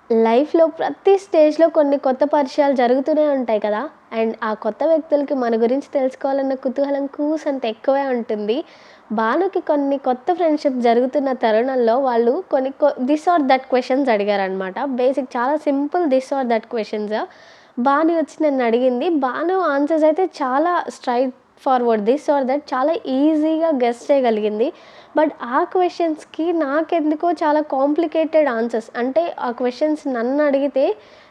లైఫ్‌లో ప్రతి స్టేజ్‌లో కొన్ని కొత్త పరిచయాలు జరుగుతూనే ఉంటాయి కదా! అండ్ ఆ కొత్త వ్యక్తులకి మన గురించి తెలుసుకోవాలన్న కుతూహలం కూసంత ఎక్కువే ఉంటుంది. భానుకి కొన్ని కొత్త ఫ్రెండ్‌షిప్ జరుగుతున్న తరుణంలో వాళ్ళు కొన్ని థిస్ ఆర్ దట్ క్వెషన్స్ అడిగారనమాట. బేసిక్ చాలా simple this or that questions. Bhanu వచ్చి నన్నడిగింది. భాను ఆన్సర్స్ అయితే చాలా straightforward this or that చాలా ఈజీగా గెస్ చేయగలిగింది. బట్ ఆ క్వెషన్స్‌కి నాకెందుకో చాలా కాంప్లికేటెడ్ ఆన్సర్స్. అంటే ఆ క్వెషన్స్ నన్నడిగితే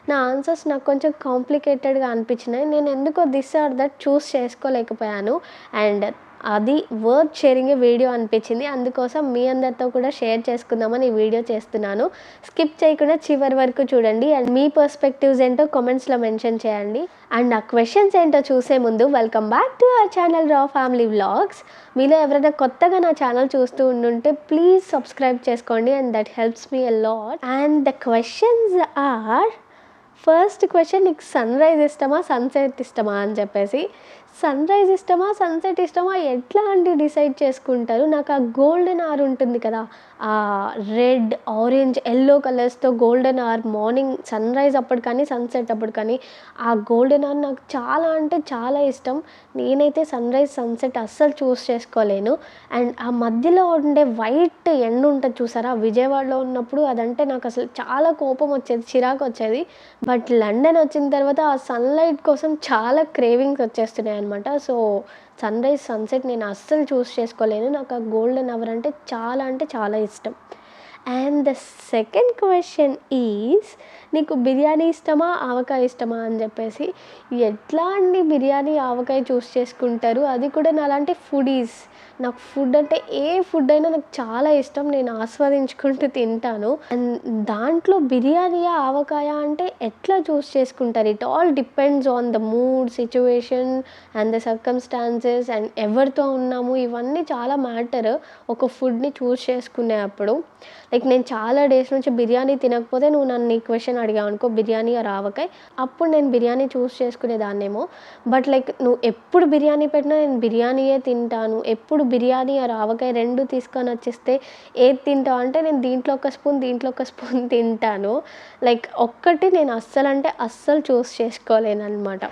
నా ఆన్సర్స్ నాకు కొంచెం కాంప్లికేటెడ్‌గా అనిపించినాయి. నేనెందుకో థిస్ ఆర్ దట్ చూస్ చేసుకోలేకపోయాను. అండ్ అది వర్త్ షేరింగ్ వీడియో అనిపించింది. అందుకోసం మీ అందరితో కూడా షేర్ చేసుకుందామని ఈ వీడియో చేస్తున్నాను. స్కిప్ చేయకుండా చివరి వరకు చూడండి. అండ్ మీ పర్స్పెక్టివ్స్ ఏంటో కామెంట్స్‌లో మెన్షన్ చేయండి. అండ్ ఆ క్వెషన్స్ ఏంటో చూసే ముందు welcome back to our channel రా ఫ్యామిలీ వ్లాగ్స్. మీలో ఎవరైనా కొత్తగా నా ఛానల్ చూస్తూ ఉండుంటే ప్లీజ్ సబ్స్క్రైబ్ చేసుకోండి. And that helps me a lot. And the questions are, first question, నీకు సన్‌రైజ్ ఇష్టమా? సన్‌సెట్ ఇష్టమా? అని చెప్పేసి. సన్‌రైజ్ ఇష్టమా? సన్‌సెట్ ఇష్టమా? ఎట్లా అండి డిసైడ్ చేసుకుంటారు? నాకు ఆ గోల్డెన్ అవర్ ఉంటుంది కదా! రెడ్, ఆరెంజ్, యెల్లో కలర్స్‌తో గోల్డెన్ అవర్ మార్నింగ్ సన్‌రైజ్ అప్పుడు కానీ, సన్‌సెట్ అప్పుడు కానీ ఆ గోల్డెన్ అవర్ నాకు చాలా అంటే చాలా ఇష్టం. నేనైతే సన్‌రైజ్, సన్‌సెట్ అస్సలు చూస్ చేసుకోలేను. అండ్ ఆ మధ్యలో ఉండే వైట్ ఎండ్ ఉంటది చూసారా? విజయవాడలో ఉన్నప్పుడు అదంటే నాకసలు చాలా కోపం వచ్చేది, చిరాకొచ్చేది. బట్ లండన్ వచ్చిన తర్వాత ఆ సన్‌లైట్ కోసం చాలా క్రేవింగ్స్ వచ్చేస్తున్నాయనమాట. సో, సన్‌రైజ్, సన్‌సెట్ నేను అస్సలు చూస్ చేసుకోలేను. నాకు ఆ గోల్డెన్ అవర్ అంటే చాలా ఇష్టం. And the second question is, నీకు బిర్యానీ ఇష్టమా? ఆవకాయ ఇష్టమా? అని చెప్పేసి. ఎట్లా అండి బిర్యానీ, ఆవకాయ చూస్ చేసుకుంటారు? అది కూడా నాలాంటి ఫుడీస్. నాకు ఫుడ్ అంటే ఏ ఫుడ్ అయినా నాకు చాలా ఇష్టం. నేను ఆస్వాదించుకుంటూ తింటాను. అండ్ దాంట్లో బిర్యానీయా, ఆవకాయ అంటే ఎట్లా చూస్ చేసుకుంటారు? It all depends on the mood, situation and the circumstances and ఎవరితో ఉన్నాము, ఇవన్నీ చాలా మ్యాటర్ ఒక ఫుడ్‌ని చూస్ చేసుకునేటప్పుడు. లైక్ నేను చాలా డేస్ నుంచి బిర్యానీ తినకపోతే నువ్వు నన్ను ఈ క్వెషన్ అడిగావనుకో, బిర్యానీ ఆర్ ఆవకాయ, అప్పుడు నేను బిర్యానీ చూస్ చేసుకునేదాన్నేమో. బట్ లైక్ నువ్వు ఎప్పుడు బిర్యానీ పెట్టినా నేను బిర్యానీయే తింటాను. ఎప్పుడు బిర్యానీ ఆర్ ఆవకాయ 2 తీసుకొనొచ్చిస్తే ఏది తింటావు అంటే నేను దీంట్లో ఒక స్పూన్, దీంట్లో ఒక స్పూన్ తింటాను. లైక్ ఒక్కటి నేను అస్సలంటే అస్సలు చూస్ చేసుకోలేననమాట.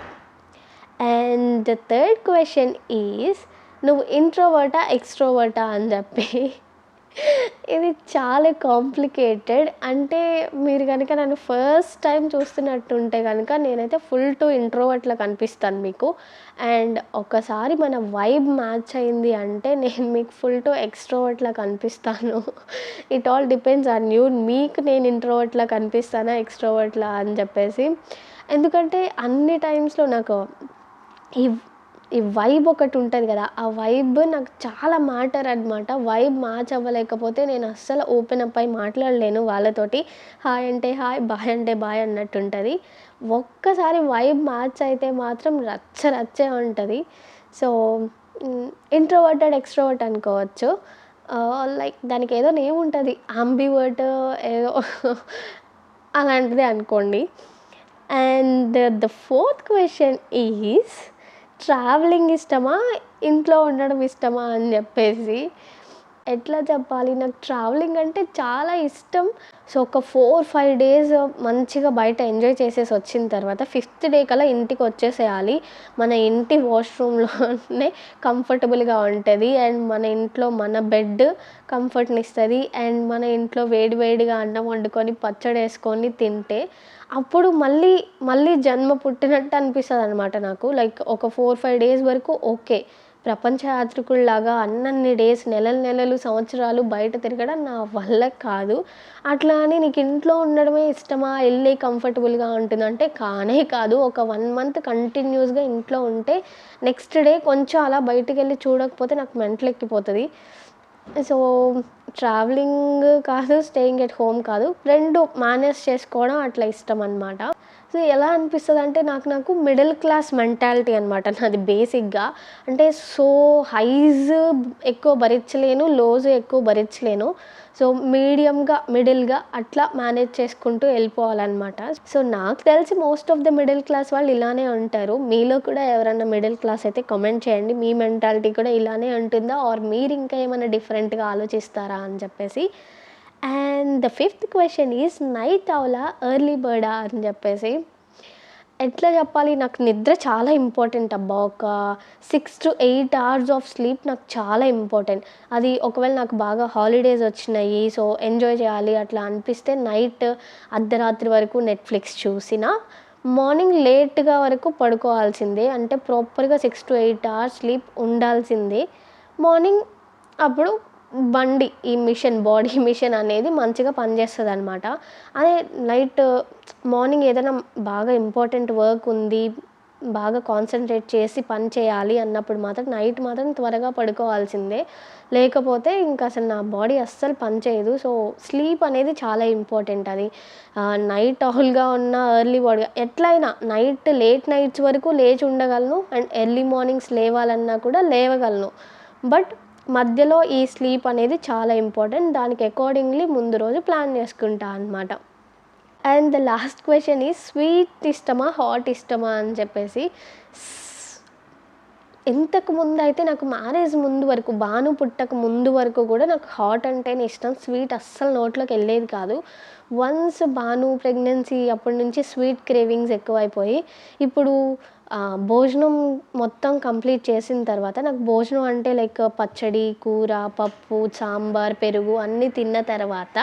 అండ్ థర్డ్ క్వెషన్ ఈజ్, నువ్వు ఇంట్రోవర్టా? ఎక్స్‌ట్రోవర్టా? అని చెప్పి. ఇది చాలా కాంప్లికేటెడ్. అంటే మీరు గనక నన్ను ఫస్ట్ టైమ్ చూస్తున్నట్టుంటే గనక నేనైతే ఫుల్ టు ఇంట్రోవర్ట్‌లా కనిపిస్తాను మీకు. అండ్ ఒక్కసారి మన వైబ్ మ్యాచ్ అయింది అంటే నేను మీకు ఫుల్ టు ఎక్స్‌ట్రోవర్ట్‌లా కనిపిస్తాను. It all depends on you. మీకు నేను ఇంట్రోవర్ట్‌లా కనిపిస్తానా? ఎక్స్‌ట్రోవర్ట్‌లా అని చెప్పేసి. ఎందుకంటే అన్ని టైమ్స్‌లో నాకు ఈ ఈ వైబ్ ఒకటుంటది గదా! ఆ వైబ్ నాకు చాలా మ్యాటర్ అనమాట. వైబ్ మ్యాచ్ అవ్వలేకపోతే నేను అస్సలు ఓపెన్ అప్ అయ్యి మాట్లాడలేను వాళ్ళతోటి. హాయ్ అంటే హాయ్, బాయ్ అంటే బాయ్ అన్నట్టుంటది. ఒక్కసారి వైబ్ మ్యాచ్ అయితే మాత్రం రచ్చ రచ్చే ఉంటది. సో, ఇంట్రోవర్టెడ్, ఎక్స్‌ట్రోవర్ట్ అనుకోవచ్చు. లైక్ దానికేదో నేమ్ ఉంటది. యాంబివర్ట్ ఏదో అలాంటిదే అనుకోండి. And the fourth question is, travelling ఇష్టమా? ఇంట్లో ఉండడం ఇష్టమా? అని జెప్పేసి. ఎట్లా చెప్పాలి? నాకు ట్రావెలింగ్ అంటే చాలా ఇష్టం. సో, ఒక 4, 5 డేస్ మంచిగా బయట ఎంజాయ్ చేసేసి వచ్చిన తర్వాత ఫిఫ్త్ డే కల్లా ఇంటికొచ్చేసేయాలి. మన ఇంటి వాష్‌రూమ్‌లోనే కంఫర్టబుల్‌గా ఉంటది. అండ్ మన ఇంట్లో మన బెడ్ కంఫర్ట్‌నిస్తది. అండ్ మన ఇంట్లో వేడి వేడిగా అన్నం వండుకొని, పచ్చడేసుకొని తింటే అప్పుడు మళ్ళీ జన్మ పుట్టినట్టు అనిపిస్తదనమాట నాకు. లైక్ ఒక 4, 5 డేస్ వరకు ఓకే. ప్రపంచ యాత్రికుల్లాగా అన్నన్ని డేస్, నెలలు నెలలు, సంవత్సరాలు బయట తిరగడం నా వల్ల కాదు. అట్లా అని నీకు ఇంట్లో ఉండడమే ఇష్టమా? ఎళ్లి కంఫర్టబుల్‌గా ఉంటుందంటే కానే కాదు. ఒక 1 మంత్ కంటిన్యూస్‌గా ఇంట్లో ఉంటే నెక్స్ట్ డే కొంచెం అలా బయటికెళ్ళి చూడకపోతే నాకు మెంటలెక్కిపోతది. సో, ట్రావెలింగ్ కాదు, స్టేయింగ్ ఎట్ హోమ్ కాదు. 2 మేనేజ్ చేసుకోవడం అట్లా ఇష్టమనమాట. సో, ఎలా అనిపిస్తదంటే నాకు మిడిల్ క్లాస్ మెంటాలిటీ అనమాట నాది బేసిక్‌గా. అంటే సో హైస్ ఎక్కువ భరించలేను, లోస్ ఎక్కువ భరించలేను. సో, మిడిల్‌గా అట్లా మేనేజ్ చేసుకుంటూ ఎళ్ళిపోవాలనమాట. సో, నాకు తెలిసి most of the middle class వాళ్ళు ఇలానే ఉంటారు. మీలో కూడా ఎవరన్నా మిడిల్ క్లాస్ అయితే కామెంట్ చేయండి. మీ మెంటాలిటీ కూడా ఇలానే ఉంటుందా? ఆర్ మీరు ఇంకా ఏమైనా డిఫరెంట్‌గా ఆలోచిస్తారా అని చెప్పేసి. And the fifth question is night ఔలా ఎర్లీ బర్డా అని చెప్పేసి. ఎట్లా చెప్పాలి, నాకు నిద్ర చాలా ఇంపార్టెంట్ అబ్బా. ఒక 6 to 8 అవర్స్ ఆఫ్ స్లీప్ నాకు చాలా ఇంపార్టెంట్. అది ఒకవేళ నాకు బాగా హాలిడేస్ వచ్చినాయి, సో ఎంజాయ్ చేయాలి అట్లా అనిపిస్తే నైట్ అర్ధరాత్రి వరకు నెట్‌ఫ్లిక్స్ చూసినా, మార్నింగ్ లేట్‌గా వరకు పడుకోవాల్సిందే. అంటే ప్రాపర్‌గా 6-8 అవర్స్ స్లీప్ ఉండాల్సిందే. మార్నింగ్ అప్పుడు ఈ బాడీ మిషన్ అనేది మంచిగా పనిచేస్తదనమాట. అదే నైట్ మార్నింగ్ ఏదైనా బాగా ఇంపార్టెంట్ వర్క్ ఉంది, బాగా కాన్సంట్రేట్ చేసి పని చేయాలి అన్నప్పుడు మాత్రం నైట్ మాత్రం త్వరగా పడుకోవాల్సిందే. లేకపోతే ఇంక అసలు నా బాడీ అస్సలు పని చేయదు. సో, స్లీప్ అనేది చాలా ఇంపార్టెంట్ అది. నైట్ ఔల్‌గా ఉన్నా, ఎర్లీ బర్డ్‌గా ఎట్లైనా నైట్ లేట్ నైట్స్ వరకు లేచి ఉండగలను అండ్ ఎర్లీ మార్నింగ్స్ లేవాలన్నా కూడా లేవగలను. బట్ మధ్యలో ఈ స్లీప్ అనేది చాలా ఇంపార్టెంట్. దానికి అకార్డింగ్‌లీ ముందు రోజు ప్లాన్ చేసుకుంటా అనమాట. And the last question is sweet ఇష్టమా? హాట్ ఇష్టమా? అని చెప్పేసి. ఇంతకు ముందయితే నాకు మ్యారేజ్ ముందు వరకు, బాను పుట్టక ముందు వరకు కూడా నాకు హాట్ అంటేనే ఇష్టం. స్వీట్ అస్సలు నోట్లోకి వెళ్ళేది కాదు. వన్స్ బాను ప్రెగ్నెన్సీ అప్పటి నుంచి స్వీట్ క్రేవింగ్స్ ఎక్కువైపోయి, ఇప్పుడు భోజనం మొత్తం కంప్లీట్ చేసిన తర్వాత నాకు భోజనం అంటే లైక్ పచ్చడి, కూర, పప్పు, సాంబార్, పెరుగు అన్నీ తిన్న తర్వాత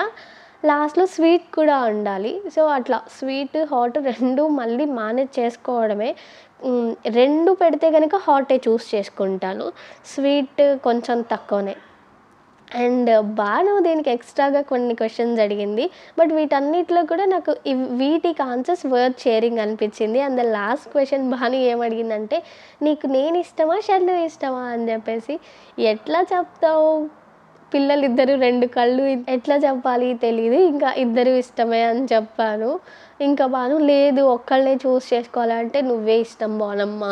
లాస్ట్‌లో స్వీట్ కూడా ఉండాలి. సో, అట్లా స్వీట్, హాట్ 2 మళ్ళీ మేనేజ్ చేసుకోవడమే. 2 పెడితే గనక హాటే చూస్ చేసుకుంటాను. స్వీట్ కొంచెం తక్కువనే. అండ్ బాను దీనికి ఎక్స్‌ట్రాగా కొన్ని క్వెషన్స్ అడిగింది. బట్ వీటన్నిటిలో కూడా నాకు వీటికి ఆన్సర్స్ వర్త్ షేరింగ్ అనిపించింది. And the last question Bhanu ఏమడిగిందంటే, "నీకు నేను ఇష్టమా? షన్ను ఇష్టమా?" అని చెప్పేసి. ఎట్లా చెప్తావు? పిల్లలిద్దరు 2 కళ్ళు ఎట్లా చెప్పాలి తెలీదు. ఇంకా ఇద్దరు ఇష్టమే అని చెప్పాను. ఇంకా బాను లేదు ఒక్కళ్ళనే చూస్ చేసుకోవాలంటే నువ్వే ఇష్టం బానమ్మ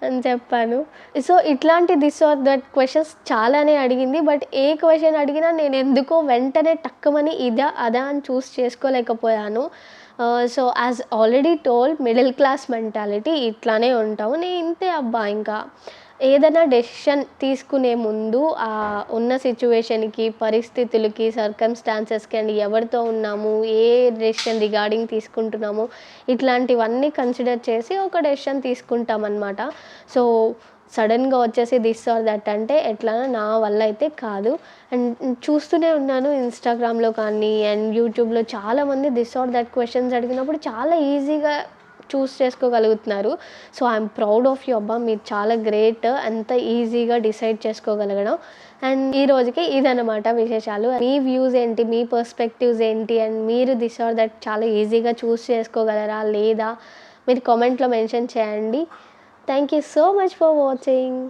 అని చెప్పాను. సో, ఇట్లాంటి దిస్ ఆర్ దట్ క్వెషన్స్ చాలానే అడిగింది. బట్ ఏ క్వెషన్ అడిగినా నేనెందుకో వెంటనే టక్కుమని ఇదా, అదా అని చూస్ చేసుకోలేకపోయాను. So, as already told middle class mentality ఇట్లానే ఉంటాము. నేను ఇంతే అబ్బా ఇంకా. ఏదైనా డెసిషన్ తీసుకునే ముందు ఉన్న సిట్యుయేషన్‌కి, పరిస్థితులకి, సర్కమ్‌స్టాన్సెస్‌కి అండ్ ఎవరితో ఉన్నాము, ఏ డెసిషన్ రిగార్డింగ్ తీసుకుంటున్నాము, ఇట్లాంటివన్నీ కన్సిడర్ చేసి ఒక డెసిషన్ తీసుకుంటామనమాట. సో, సడెన్‌గా వచ్చేసి దిస్ ఆర్ దట్ అంటే ఎట్లానో నా వల్ల అయితే కాదు. అండ్ చూస్తూనే ఉన్నాను ఇన్‌స్టాగ్రామ్‌లో కానీ అండ్ యూట్యూబ్‌లో చాలామంది దిస్ ఆర్ దట్ క్వెషన్స్ అడిగినప్పుడు చాలా ఈజీగా చూస్ చేసుకోగలుగుతున్నారు. So, I'm proud of you అబ్బా! మీరు చాలా గ్రేట్. అంత ఈజీగా డిసైడ్ చేసుకోగలగడం. అండ్ ఈ రోజుకి ఇదనమాట విశేషాలు. మీ వ్యూస్ ఏంటి? మీ పర్స్పెక్టివ్స్ ఏంటి? అండ్ మీరు దిస్ ఆర్ దట్ చాలా ఈజీగా చూస్ చేసుకోగలరా? లేదా? మీరు కామెంట్‌లో మెన్షన్ చేయండి. Thank you so much for watching.